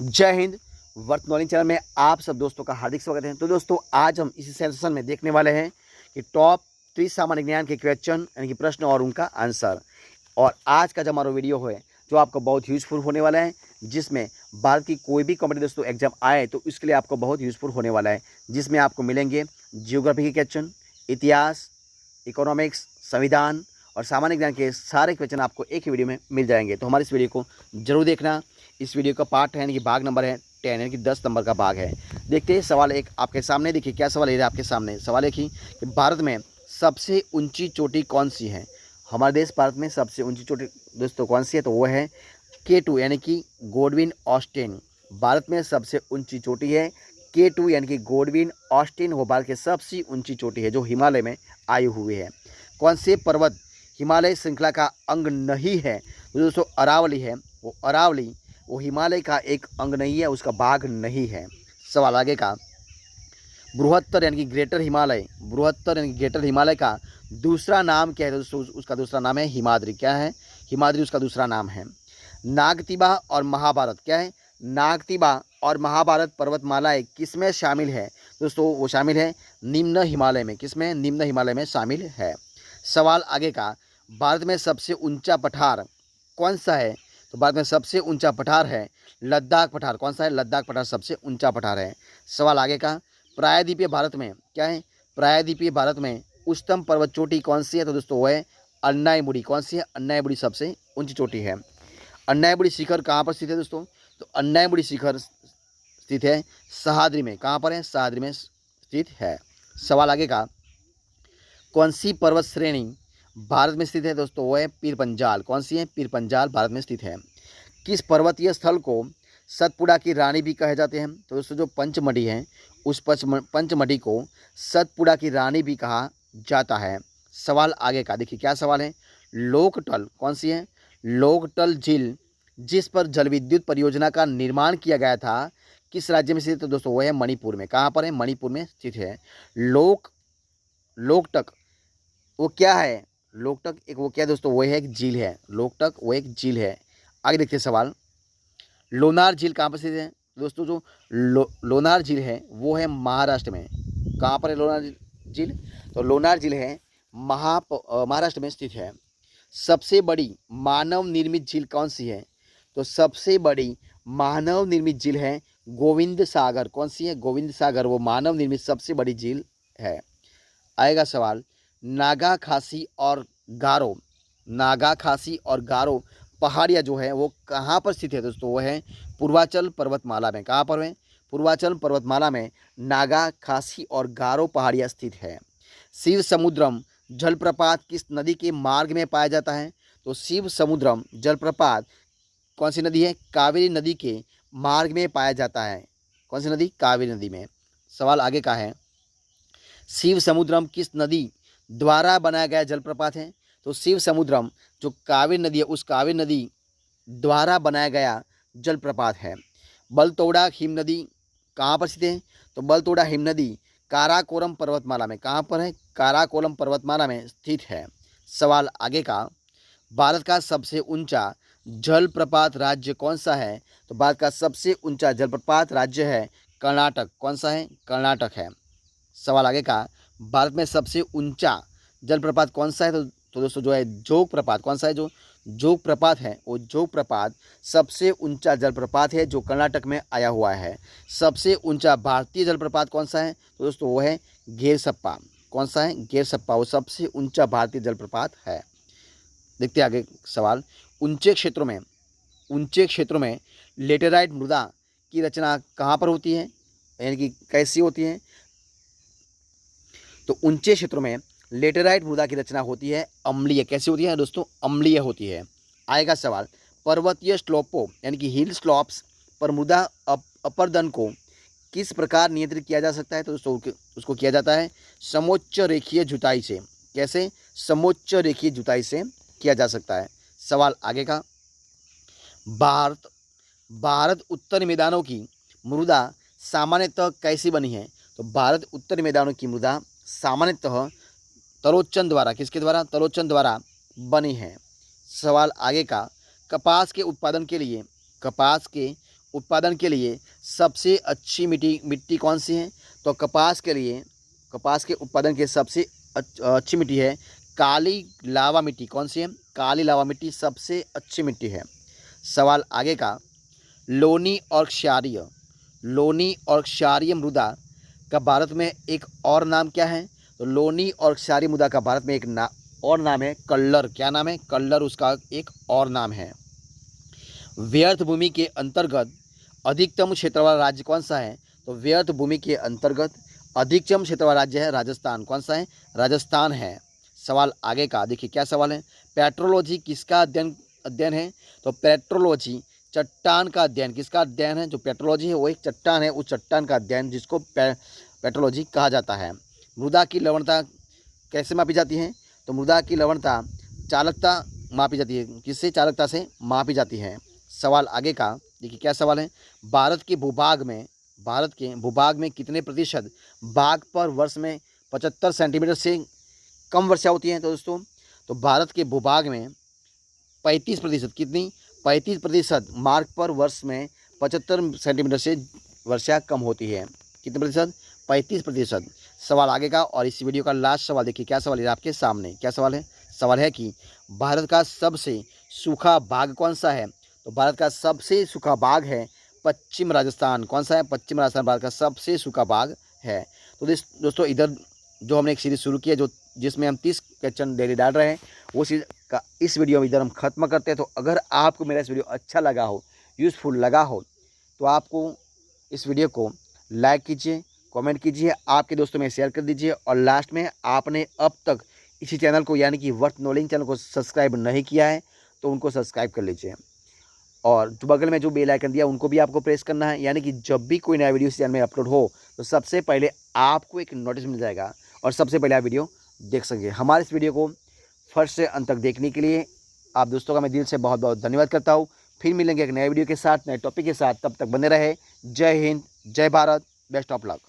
जय Hind. Worth knowledge channel में आप सब दोस्तों का हार्दिक स्वागत है। तो दोस्तों आज हम इसी सेशन में देखने वाले हैं कि टॉप 3 सामान्य ज्ञान के क्वेश्चन यानी कि प्रश्न और उनका आंसर। और आज का जो हमारा वीडियो है जो आपको बहुत यूजफुल होने वाला है, जिसमें भारत की कोई भी कॉम्पिटिटिव दोस्तों एग्जाम आए तो इसके लिए आपको बहुत यूजफुल होने वाला है, जिसमें आपको मिलेंगे जियोग्राफी के क्वेश्चन, इतिहास, इकोनॉमिक्स, संविधान और सामान्य ज्ञान के सारे क्वेश्चन आपको एक ही वीडियो में मिल जाएंगे। तो हमारे इस वीडियो को जरूर देखना। इस वीडियो का पार्ट है यानी कि भाग नंबर है 10 यानी कि 10 नंबर का भाग है। देखते हैं सवाल एक आपके सामने। देखिए क्या सवाल है आपके सामने। सवाल एक ही कि भारत में सबसे ऊंची चोटी कौन सी है। हमारे देश भारत में सबसे ऊंची चोटी दोस्तों कौन सी है, तो वो है K2 यानी कि गोडविन ऑस्टिन। भारत में सबसे ऊंची चोटी है K2 यानी कि गोडविन ऑस्टिन। वो भारत की सबसे ऊंची चोटी है जो हिमालय में आई हुई है। कौन से पर्वत हिमालय श्रृंखला का अंग नहीं है, तो दोस्तों अरावली है। वो अरावली वो हिमालय का एक अंग नहीं है, उसका भाग नहीं है। सवाल आगे का। बृहत्तर यानी कि ग्रेटर हिमालय, बृहत्तर यानी कि ग्रेटर हिमालय का दूसरा नाम क्या है, दोस्तों उसका दूसरा नाम है हिमाद्री। क्या है? हिमाद्री उसका दूसरा नाम है। नागतिबा और महाभारत क्या है? नागतिबा और महाभारत पर्वतमालाएं किसमें शामिल है, दोस्तों वो शामिल है निम्न हिमालय में। किसमें? निम्न हिमालय में शामिल है। सवाल आगे का। भारत में सबसे ऊंचा पठार कौन सा है, तो भारत में सबसे ऊंचा पठार है लद्दाख पठार। कौन सा है? लद्दाख पठार सबसे ऊंचा पठार है। सवाल आगे का। प्रायद्वीपीय भारत में क्या है? प्रायद्वीपीय भारत में उच्चतम पर्वत चोटी कौन सी है, तो दोस्तों वो है अन्नाईमुड़ी। कौन सी है? अन्नाईमुड़ी सबसे ऊंची चोटी है। अन्नाईमुड़ी शिखर कहाँ पर स्थित है दोस्तों, तो अन्नाईमुड़ी शिखर स्थित है सह्याद्री में। कहाँ पर है? सह्याद्री में स्थित है। सवाल आगे का। कौन सी पर्वत श्रेणी भारत में स्थित है, दोस्तों वो है पीर पंजाल। कौन सी है? पीर पंजाल भारत में स्थित है। किस पर्वतीय स्थल को सतपुड़ा की रानी भी कहे जाते हैं, तो दोस्तों जो पंचमढ़ी है उस पंचमढ़ी को सतपुड़ा की रानी भी कहा जाता है। सवाल आगे का। देखिए क्या सवाल है। लोकटल कौन सी है? लोकटल झील जिस पर जल विद्युत परियोजना का निर्माण किया गया था किस राज्य में स्थित है, तो दोस्तों वो है मणिपुर में। कहाँ पर है? मणिपुर में स्थित है। लोकटक वो क्या है? लोकटक एक वो क्या है दोस्तों, वो है एक झील है। लोकटक वो एक झील है। आगे देखते हैं सवाल। लोनार झील कहाँ पर स्थित है, दोस्तों जो लोनार झील है वो है महाराष्ट्र में। कहाँ पर है लोनार झील, तो लोनार झील है महाराष्ट्र में स्थित है। सबसे बड़ी मानव निर्मित झील कौन सी है, तो सबसे बड़ी मानव निर्मित झील है गोविंद सागर। कौन सी है? गोविंद सागर वो मानव निर्मित सबसे बड़ी झील है। आएगा सवाल। नागा खासी और गारो, नागा खासी और गारो पहाड़ियाँ जो है वो कहाँ पर स्थित है, दोस्तों वो है पूर्वांचल पर्वतमाला में। कहाँ पर है? पूर्वांचल पर्वतमाला में नागा खासी और गारो पहाड़ियाँ स्थित है। शिव समुद्रम जलप्रपात किस नदी के मार्ग में पाया जाता है, तो शिव समुद्रम जलप्रपात कौन सी नदी है? कावेरी नदी के मार्ग में पाया जाता है। कौन सी नदी? कावेरी नदी में। सवाल आगे का है। शिव समुद्रम किस नदी द्वारा बनाया गया जलप्रपात है, तो शिव समुद्रम जो कावेरी नदी है उस कावेरी नदी द्वारा बनाया गया जलप्रपात है। बलतोड़ा हिम नदी कहाँ पर स्थित है, तो बलतोड़ा हिम नदी काराकोरम पर्वतमाला में। कहाँ पर है? काराकोरम पर्वतमाला में स्थित है। सवाल आगे का। भारत का सबसे ऊंचा जलप्रपात राज्य कौन सा है, तो भारत का सबसे ऊंचा जलप्रपात राज्य है कर्नाटक। कौन सा है? कर्नाटक है। सवाल आगे का। भारत में सबसे ऊंचा जलप्रपात कौन सा है, तो दोस्तों जो है जोग प्रपात। कौन सा है? जो जोग प्रपात है वो जोग प्रपात सबसे ऊंचा जलप्रपात है जो कर्नाटक में आया हुआ है। सबसे ऊंचा भारतीय जलप्रपात कौन सा है, तो दोस्तों वो है घेरसप्पा। कौन सा है? घेरसप्पा वो सबसे ऊंचा भारतीय जलप्रपात है। देखते हैं आगे सवाल। ऊंचे क्षेत्रों में लेटेराइट मृदा की रचना कहाँ पर होती है, यानी कि कैसी होती है, तो ऊंचे क्षेत्रों में लेटेराइट मृदा की रचना होती है अम्लीय। कैसी होती है दोस्तों? अम्लीय होती है। आएगा सवाल। पर्वतीय स्लोपों यानी कि हिल स्लॉप्स पर मृदा अपरदन को किस प्रकार नियंत्रित किया जा सकता है, तो दोस्तों उसको किया जाता है समोच्च रेखीय जुताई से। कैसे? समोच्च रेखीय जुताई से किया जा सकता है। सवाल आगे का। भारत भारत उत्तर मैदानों की मृदा सामान्यतः कैसी बनी है, तो भारत उत्तर मैदानों की मृदा सामान्यतः तलोचन द्वारा, किसके द्वारा? तलोचन द्वारा बनी है। सवाल आगे का। कपास के उत्पादन के लिए सबसे अच्छी मिट्टी कौन सी है? तो कपास के उत्पादन के सबसे अच्छी मिट्टी है काली लावा मिट्टी। कौन सी है? काली लावा मिट्टी सबसे अच्छी मिट्टी है। सवाल आगे का, लोनी और क्षारीय मृदा का भारत में एक और नाम क्या है? तो लोनी और क्षारीय मृदा का भारत में एक और नाम है कल्लर। क्या नाम है? कल्लर उसका एक और नाम है। व्यर्थ भूमि के अंतर्गत अधिकतम क्षेत्र वाला राज्य कौन सा है? तो व्यर्थ भूमि के अंतर्गत अधिकतम क्षेत्र वाला राज्य है राजस्थान। कौन सा है? राजस्थान है। सवाल आगे का देखिए क्या सवाल है। पेट्रोलॉजी किसका अध्ययन है? तो पेट्रोलॉजी चट्टान का अध्ययन। किसका अध्ययन है? जो पेट्रोलॉजी है वो एक चट्टान है, उस चट्टान का अध्ययन जिसको पेट्रोलॉजी कहा जाता है। मृदा की लवणता कैसे मापी जाती है? तो मृदा की लवणता चालकता मापी जाती है। किससे? चालकता से मापी जाती है। सवाल आगे का देखिए क्या सवाल है। भारत के भूभाग में कितने प्रतिशत भाग पर वर्ष में 75 सेंटीमीटर से कम वर्षा होती है? तो दोस्तों तो भारत के भूभाग में 35%, कितनी? 35% मार्क पर वर्ष में 75 सेंटीमीटर से वर्षा कम होती है। कितने प्रतिशत? 35%। सवाल आगे का और इस वीडियो का लास्ट सवाल देखिए क्या सवाल है आपके सामने। क्या सवाल है? सवाल है कि भारत का सबसे सूखा भाग कौन सा है? तो भारत का सबसे सूखा भाग है पश्चिम राजस्थान। कौन सा है? पश्चिम राजस्थान भारत का सबसे सूखा भाग है। तो दोस्तों इधर जो हमने एक सीरीज़ शुरू की है जिसमें हम 30 क्वेश्चन डेली डाल रहे हैं, वो चीज़ का इस वीडियो में इधर हम ख़त्म करते हैं। तो अगर आपको मेरा इस वीडियो अच्छा लगा हो, यूज़फुल लगा हो, तो आपको इस वीडियो को लाइक कीजिए, कमेंट कीजिए, आपके दोस्तों में शेयर कर दीजिए और लास्ट में आपने अब तक इसी चैनल को यानी कि वर्थ नॉलेज चैनल को सब्सक्राइब नहीं किया है तो उनको सब्सक्राइब कर लीजिए और जो बगल में जो बेल आइकन दिया उनको भी आपको प्रेस करना है, यानी कि जब भी कोई नया वीडियो इस चैनल में अपलोड हो तो सबसे पहले आपको एक नोटिस मिल जाएगा और सबसे पहले आप वीडियो देख सकेंगे। हमारे इस वीडियो को फर्स्ट से अंत तक देखने के लिए आप दोस्तों का मैं दिल से बहुत बहुत धन्यवाद करता हूँ। फिर मिलेंगे एक नए वीडियो के साथ, नए टॉपिक के साथ। तब तक बने रहे। जय हिंद, जय भारत, बेस्ट ऑफ लक।